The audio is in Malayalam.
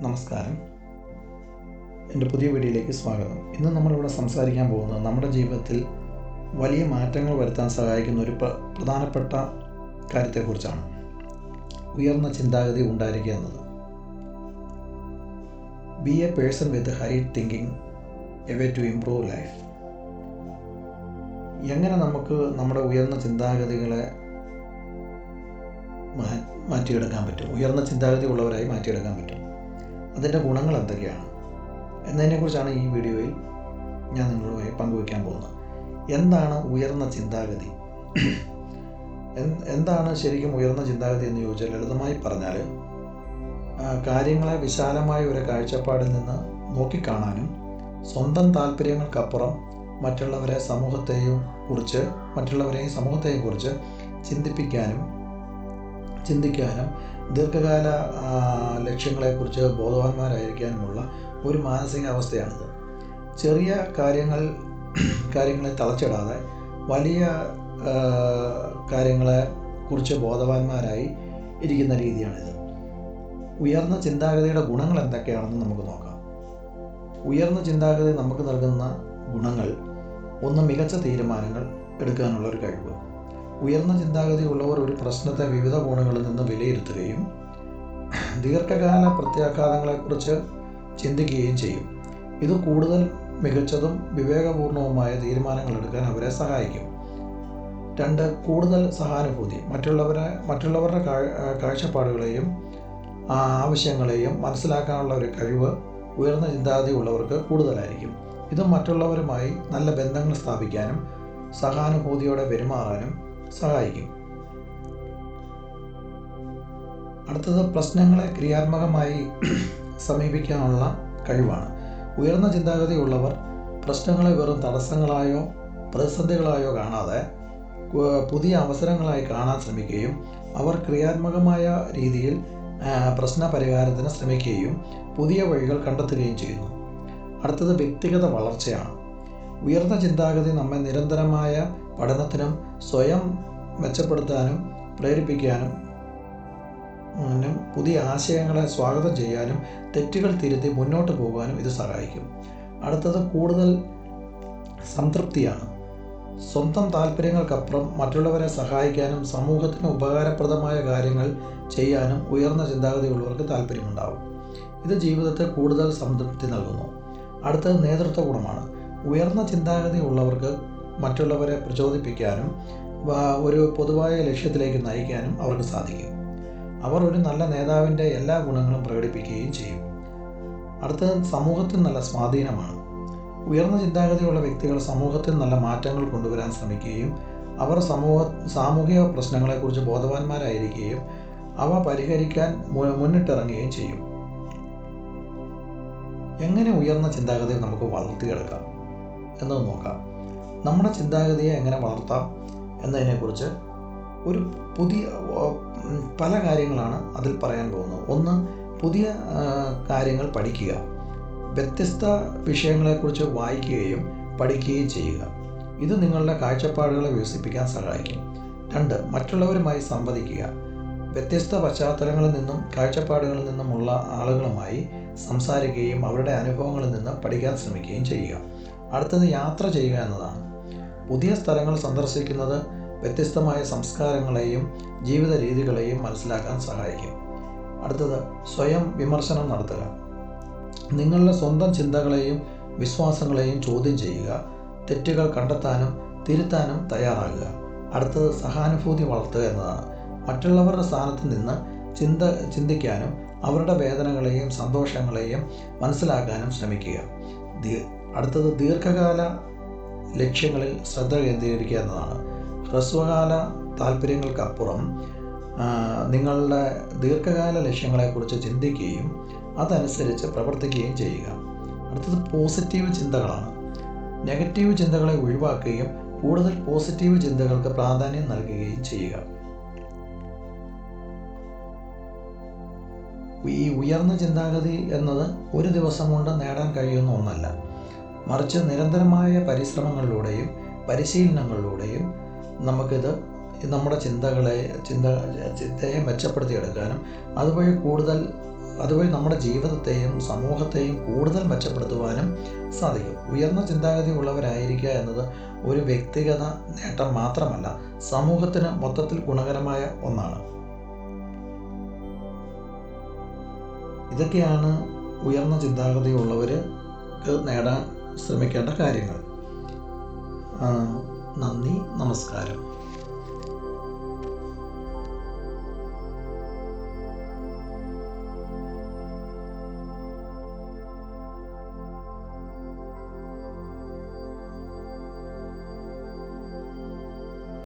നമസ്കാരം. എൻ്റെ പുതിയ വീഡിയോയിലേക്ക് സ്വാഗതം. ഇന്ന് നമ്മളിവിടെ സംസാരിക്കാൻ പോകുന്നത് നമ്മുടെ ജീവിതത്തിൽ വലിയ മാറ്റങ്ങൾ വരുത്താൻ സഹായിക്കുന്ന ഒരു പ്രധാനപ്പെട്ട കാര്യത്തെക്കുറിച്ചാണ്. ഉയർന്ന ചിന്താഗതി ഉണ്ടായിരിക്കുക എന്നത്. Be a person with high thinking, a way to improve life. എങ്ങനെ നമുക്ക് നമ്മുടെ ഉയർന്ന ചിന്താഗതികളെ മാറ്റിയെടുക്കാൻ പറ്റും, ഉയർന്ന ചിന്താഗതി ഉള്ളവരായി മാറ്റിയെടുക്കാൻ പറ്റും, അതിൻ്റെ ഗുണങ്ങൾ എന്തൊക്കെയാണ് എന്നതിനെക്കുറിച്ചാണ് ഈ വീഡിയോയിൽ ഞാൻ നിങ്ങളുമായി പങ്കുവയ്ക്കാൻ പോകുന്നത്. എന്താണ് ഉയർന്ന ചിന്താഗതി? എന്താണ് ശരിക്കും ഉയർന്ന ചിന്താഗതി എന്ന് ചോദിച്ചാൽ, ലളിതമായി പറഞ്ഞാൽ കാര്യങ്ങളെ വിശാലമായ ഒരു കാഴ്ചപ്പാടിൽ നിന്ന് നോക്കിക്കാണാനും സ്വന്തം താല്പര്യങ്ങൾക്കപ്പുറം മറ്റുള്ളവരെയും സമൂഹത്തെയും കുറിച്ച് ചിന്തിക്കാനും ദീർഘകാല ലക്ഷ്യങ്ങളെക്കുറിച്ച് ബോധവാന്മാരായിരിക്കാനുമുള്ള ഒരു മാനസികാവസ്ഥയാണിത്. ചെറിയ കാര്യങ്ങളെ തളച്ചിടാതെ വലിയ കാര്യങ്ങളെ കുറിച്ച് ബോധവാന്മാരായി ഇരിക്കുന്ന രീതിയാണിത്. ഉയർന്ന ചിന്താഗതിയുടെ ഗുണങ്ങൾ എന്തൊക്കെയാണെന്ന് നമുക്ക് നോക്കാം. ഉയർന്ന ചിന്താഗതി നമുക്ക് നൽകുന്ന ഗുണങ്ങൾ: ഒന്ന്, മികച്ച തീരുമാനങ്ങൾ എടുക്കാനുള്ള ഒരു കഴിവ്. ഉയർന്ന ചിന്താഗതി ഉള്ളവർ ഒരു പ്രശ്നത്തെ വിവിധ കോണുകളിൽ നിന്ന് വിലയിരുത്തുകയും ദീർഘകാല പ്രത്യാഘാതങ്ങളെക്കുറിച്ച് ചിന്തിക്കുകയും ചെയ്യും. ഇത് കൂടുതൽ മികച്ചതും വിവേകപൂർണവുമായ തീരുമാനങ്ങൾ എടുക്കാൻ അവരെ സഹായിക്കും. 2, കൂടുതൽ സഹാനുഭൂതി. മറ്റുള്ളവരുടെ കാഴ്ചപ്പാടുകളെയും ആവശ്യങ്ങളെയും മനസ്സിലാക്കാനുള്ള ഒരു കഴിവ് ഉയർന്ന ചിന്താഗതി ഉള്ളവർക്ക് കൂടുതലായിരിക്കും. ഇത് മറ്റുള്ളവരുമായി നല്ല ബന്ധങ്ങൾ സ്ഥാപിക്കാനും സഹാനുഭൂതിയോടെ പെരുമാറാനും സഹായിക്കും. അടുത്തത്, പ്രശ്നങ്ങളെ ക്രിയാത്മകമായി സമീപിക്കാനുള്ള കഴിവാണ്. ഉയർന്ന ചിന്താഗതി ഉള്ളവർ പ്രശ്നങ്ങളെ വെറും തടസ്സങ്ങളായോ പ്രതിസന്ധികളായോ കാണാതെ പുതിയ അവസരങ്ങളായി കാണാൻ ശ്രമിക്കുകയും അവർ ക്രിയാത്മകമായ രീതിയിൽ പ്രശ്ന പരിഹാരത്തിന് ശ്രമിക്കുകയും പുതിയ വഴികൾ കണ്ടെത്തുകയും ചെയ്യുന്നു. അടുത്തത്, വ്യക്തിഗത വളർച്ചയാണ്. ഉയർന്ന ചിന്താഗതി നമ്മെ നിരന്തരമായ പഠനത്തിനും സ്വയം മെച്ചപ്പെടുത്താനും പ്രേരിപ്പിക്കാനും പുതിയ ആശയങ്ങളെ സ്വാഗതം ചെയ്യാനും തെറ്റുകൾ തിരുത്തി മുന്നോട്ട് പോകാനും ഇത് സഹായിക്കും. അടുത്തത്, കൂടുതൽ സംതൃപ്തിയാണ്. സ്വന്തം താല്പര്യങ്ങൾക്കപ്പുറം മറ്റുള്ളവരെ സഹായിക്കാനും സമൂഹത്തിന് ഉപകാരപ്രദമായ കാര്യങ്ങൾ ചെയ്യാനും ഉയർന്ന ചിന്താഗതിയുള്ളവർക്ക് താല്പര്യമുണ്ടാകും. ഇത് ജീവിതത്തെ കൂടുതൽ സംതൃപ്തി നൽകുന്നു. അടുത്തത്, നേതൃത്വ ഗുണമാണ്. ഉയർന്ന ചിന്താഗതി ഉള്ളവർക്ക് മറ്റുള്ളവരെ പ്രചോദിപ്പിക്കാനും ഒരു പൊതുവായ ലക്ഷ്യത്തിലേക്ക് നയിക്കാനും അവർക്ക് സാധിക്കും. അവർ ഒരു നല്ല നേതാവിൻ്റെ എല്ലാ ഗുണങ്ങളും പ്രകടിപ്പിക്കുകയും ചെയ്യും. അടുത്തത്, സമൂഹത്തിൽ നല്ല സ്വാധീനമാണ്. ഉയർന്ന ചിന്താഗതിയുള്ള വ്യക്തികൾ സമൂഹത്തിൽ നല്ല മാറ്റങ്ങൾ കൊണ്ടുവരാൻ ശ്രമിക്കുകയും അവർ സാമൂഹിക പ്രശ്നങ്ങളെക്കുറിച്ച് ബോധവാന്മാരായിരിക്കുകയും അവ പരിഹരിക്കാൻ മുന്നിട്ടിറങ്ങുകയും ചെയ്യും. എങ്ങനെ ഉയർന്ന ചിന്താഗതി നമുക്ക് വളർത്തിയെടുക്കാം എന്നത് നോക്കാം. നമ്മുടെ ചിന്താഗതിയെ എങ്ങനെ വളർത്താം എന്നതിനെക്കുറിച്ച് പല കാര്യങ്ങളാണ് അതിൽ പറയാൻ പോകുന്നത്. ഒന്ന്, പുതിയ കാര്യങ്ങൾ പഠിക്കുക. വ്യത്യസ്ത വിഷയങ്ങളെക്കുറിച്ച് വായിക്കുകയും പഠിക്കുകയും ചെയ്യുക. ഇത് നിങ്ങളുടെ കാഴ്ചപ്പാടുകളെ വികസിപ്പിക്കാൻ സഹായിക്കും. 2, മറ്റുള്ളവരുമായി സംവദിക്കുക. വ്യത്യസ്ത പശ്ചാത്തലങ്ങളിൽ നിന്നും കാഴ്ചപ്പാടുകളിൽ നിന്നുമുള്ള ആളുകളുമായി സംസാരിക്കുകയും അവരുടെ അനുഭവങ്ങളിൽ നിന്ന് പഠിക്കാൻ ശ്രമിക്കുകയും ചെയ്യുക. അടുത്തത്, യാത്ര ചെയ്യുക എന്നതാണ്. പുതിയ സ്ഥലങ്ങൾ സന്ദർശിക്കുന്നത് വ്യത്യസ്തമായ സംസ്കാരങ്ങളെയും ജീവിത രീതികളെയും മനസ്സിലാക്കാൻ സഹായിക്കും. അടുത്തത്, സ്വയം വിമർശനം നടത്തുക. നിങ്ങളുടെ സ്വന്തം ചിന്തകളെയും വിശ്വാസങ്ങളെയും ചോദ്യം ചെയ്യുക. തെറ്റുകൾ കണ്ടെത്താനും തിരുത്താനും തയ്യാറാകുക. അടുത്തത്, സഹാനുഭൂതി വളർത്തുക എന്നതാണ്. മറ്റുള്ളവരുടെ സ്ഥാനത്ത് നിന്ന് ചിന്തിക്കാനും അവരുടെ വേദനകളെയും സന്തോഷങ്ങളെയും മനസ്സിലാക്കാനും ശ്രമിക്കുക. അടുത്തത്, ദീർഘകാല ലക്ഷ്യങ്ങളിൽ ശ്രദ്ധ കേന്ദ്രീകരിക്കുക എന്നതാണ്. ഹ്രസ്വകാല താല്പര്യങ്ങൾക്കപ്പുറം നിങ്ങളുടെ ദീർഘകാല ലക്ഷ്യങ്ങളെക്കുറിച്ച് ചിന്തിക്കുകയും അതനുസരിച്ച് പ്രവർത്തിക്കുകയും ചെയ്യുക. അടുത്തത്, പോസിറ്റീവ് ചിന്തകളാണ്. നെഗറ്റീവ് ചിന്തകളെ ഒഴിവാക്കുകയും കൂടുതൽ പോസിറ്റീവ് ചിന്തകൾക്ക് പ്രാധാന്യം നൽകുകയും ചെയ്യുക. ഈ ഉയർന്ന ചിന്താഗതി എന്നത് ഒരു ദിവസം കൊണ്ട് നേടാൻ കഴിയുന്ന ഒന്നല്ല. മറിച്ച് നിരന്തരമായ പരിശ്രമങ്ങളിലൂടെയും പരിശീലനങ്ങളിലൂടെയും നമുക്കിത് നമ്മുടെ ചിന്തയെ മെച്ചപ്പെടുത്തിയെടുക്കാനും അതുവഴി കൂടുതൽ അതുവഴി നമ്മുടെ ജീവിതത്തെയും സമൂഹത്തെയും കൂടുതൽ മെച്ചപ്പെടുത്തുവാനും സാധിക്കും. ഉയർന്ന ചിന്താഗതി ഉള്ളവരായിരിക്കുക എന്നത് ഒരു വ്യക്തിഗത നേട്ടം മാത്രമല്ല, സമൂഹത്തിന് മൊത്തത്തിൽ ഗുണകരമായ ഒന്നാണ്. ഇതൊക്കെയാണ് ഉയർന്ന ചിന്താഗതിയുള്ളവർക്ക് നേടാൻ ശ്രമിക്കേണ്ട കാര്യങ്ങൾ. നന്ദി, നമസ്കാരം.